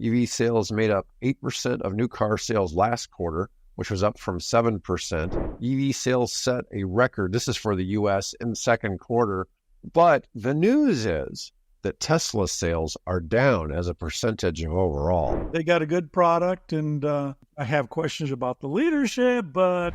EV sales made up 8% of new car sales last quarter, which was up from 7%. EV sales set a record, this is for the U.S., in the second quarter. But the news is that Tesla sales are down as a percentage of overall. They got a good product, and I have questions about the leadership, but...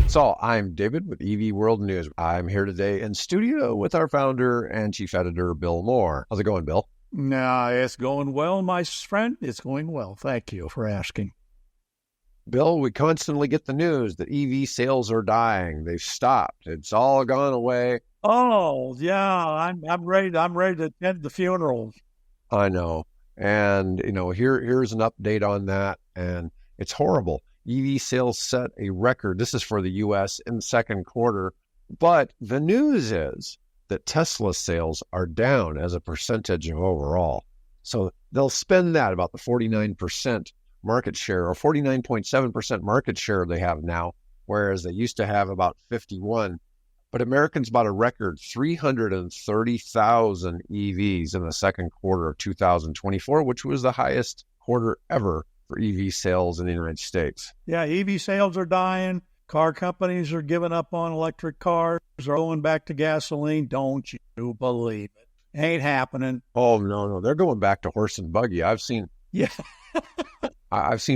So I'm David with EV World News. I'm here today in studio with our founder and chief editor, Bill Moore. How's it going, Bill? Nah, it's going well, my friend. It's going well. Thank you for asking. Bill, we constantly get the news that EV sales are dying. They've stopped. It's all gone away. Oh, yeah, I'm ready. I'm ready to attend the funeral. I know. And, here's an update on that. And it's horrible. EV sales set a record, this is for the U.S., in the second quarter. But the news is that Tesla sales are down as a percentage of overall. So they'll spend that, about the 49% market share, or 49.7% market share they have now, whereas they used to have about 51. But Americans bought a record 330,000 EVs in the second quarter of 2024, which was the highest quarter ever for EV sales in the United States. Yeah, EV sales are dying. Car companies are giving up on electric cars, are going back to gasoline. Don't you believe it? Ain't happening. Oh, no. They're going back to horse and buggy. I've seen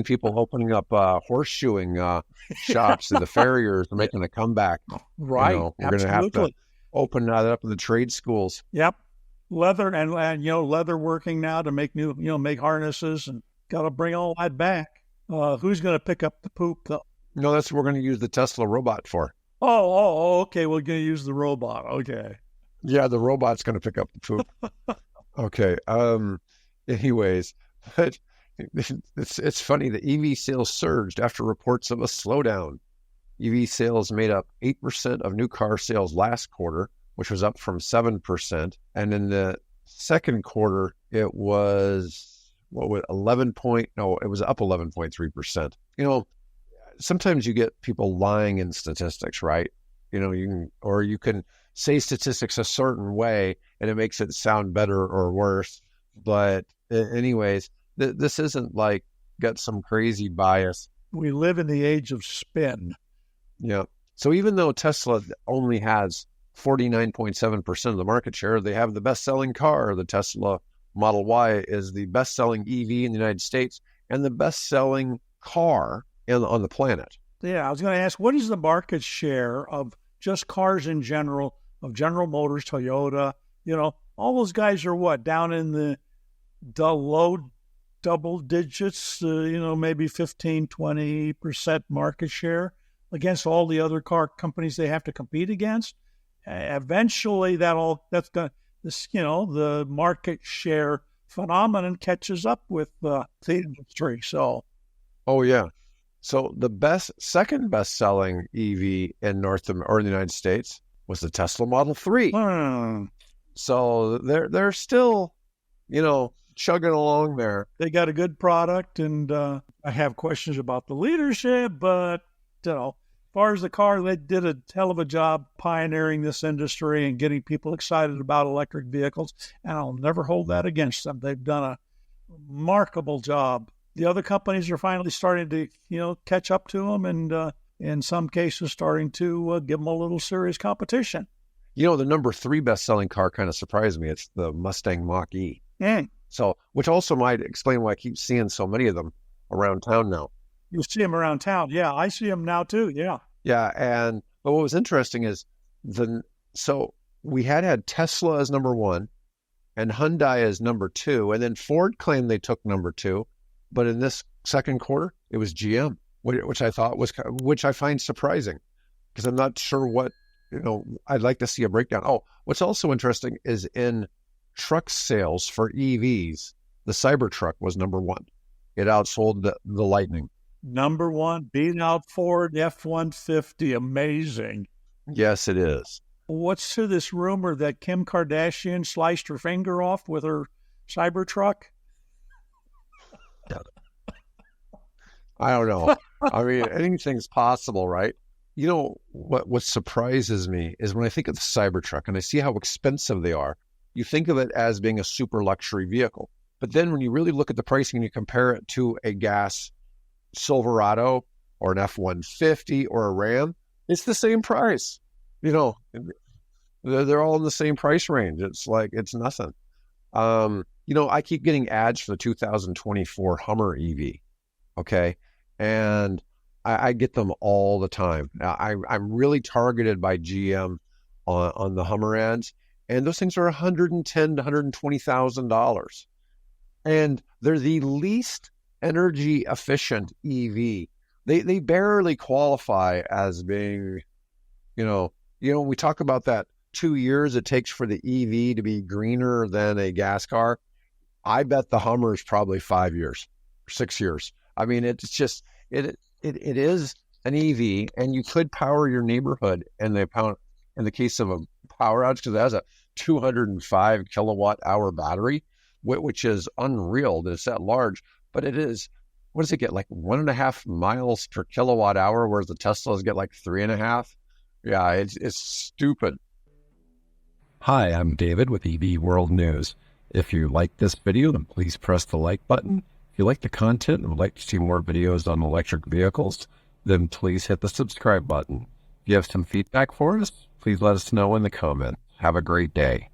people opening up horseshoeing shops and the farriers are making a comeback. Right. We're going to have to open that up in the trade schools. Yep. Leather and leather working now to make make harnesses, and got to bring all that back. Who's going to pick up the poop, though? No, that's what we're going to use the Tesla robot for. Oh, okay. We're going to use the robot. Okay. Yeah, the robot's going to pick up the poop. Okay. Anyways, but it's funny. The EV sales surged after reports of a slowdown. EV sales made up 8% of new car sales last quarter, which was up from 7%. And in the second quarter, it was... it was up 11.3%. Sometimes you get people lying in statistics, right? You can say statistics a certain way and it makes it sound better or worse. But anyways, this isn't like got some crazy bias. We live in the age of spin. Yeah. So even though Tesla only has 49.7% of the market share, they have the best-selling car. The Tesla Model Y is the best-selling EV in the United States and the best-selling car on the planet. Yeah, I was going to ask, what is the market share of just cars in general, of General Motors, Toyota? All those guys are what, down in the low double digits, maybe 15, 20% market share against all the other car companies they have to compete against. Eventually, the market share phenomenon catches up with the industry. So, oh yeah, so the second best-selling EV in the United States was the Tesla Model 3. So they're still, chugging along there. They got a good product, and I have questions about the leadership, but as far as the car, they did a hell of a job pioneering this industry and getting people excited about electric vehicles, and I'll never hold that against them. They've done a remarkable job. The other companies are finally starting to, catch up to them, and in some cases starting to give them a little serious competition. The number 3 best-selling car kind of surprised me. It's the Mustang Mach-E. So, which also might explain why I keep seeing so many of them around town now. You see them around town. Yeah, I see them now too. Yeah. Yeah. But what was interesting is so we had Tesla as number 1 and Hyundai as number 2. And then Ford claimed they took number 2. But in this second quarter, it was GM, which I find surprising because I'm not sure what, I'd like to see a breakdown. Oh, what's also interesting is in truck sales for EVs, the Cybertruck was number 1. It outsold the Lightning. Number 1, beating out Ford F-150. Amazing. Yes, it is. What's to this rumor that Kim Kardashian sliced her finger off with her Cybertruck? I don't know. I mean, anything's possible, right? You know, what surprises me is when I think of the Cybertruck and I see how expensive they are, you think of it as being a super luxury vehicle. But then when you really look at the pricing and you compare it to a gas Silverado or an F-150 or a Ram, it's the same price. You know, they're all in the same price range. It's like, it's nothing. You know, I keep getting ads for the 2024 Hummer EV. Okay. And I get them all the time. I'm really targeted by GM on the Hummer ads, and those things are $110,000 to $120,000. And they're the least energy efficient EV. They barely qualify as being, when we talk about that 2 years it takes for the EV to be greener than a gas car, I bet the Hummer is probably 5 years, 6 years. I mean, it's just, it is an EV, and you could power your neighborhood in the case of a power outage, because it has a 205 kilowatt hour battery, which is unreal that it's that large. But it is, what does it get, like 1.5 miles per kilowatt hour, whereas the Teslas get like 3.5? Yeah, it's stupid. Hi, I'm David with EV World News. If you like this video, then please press the like button. If you like the content and would like to see more videos on electric vehicles, then please hit the subscribe button. If you have some feedback for us, please let us know in the comments. Have a great day.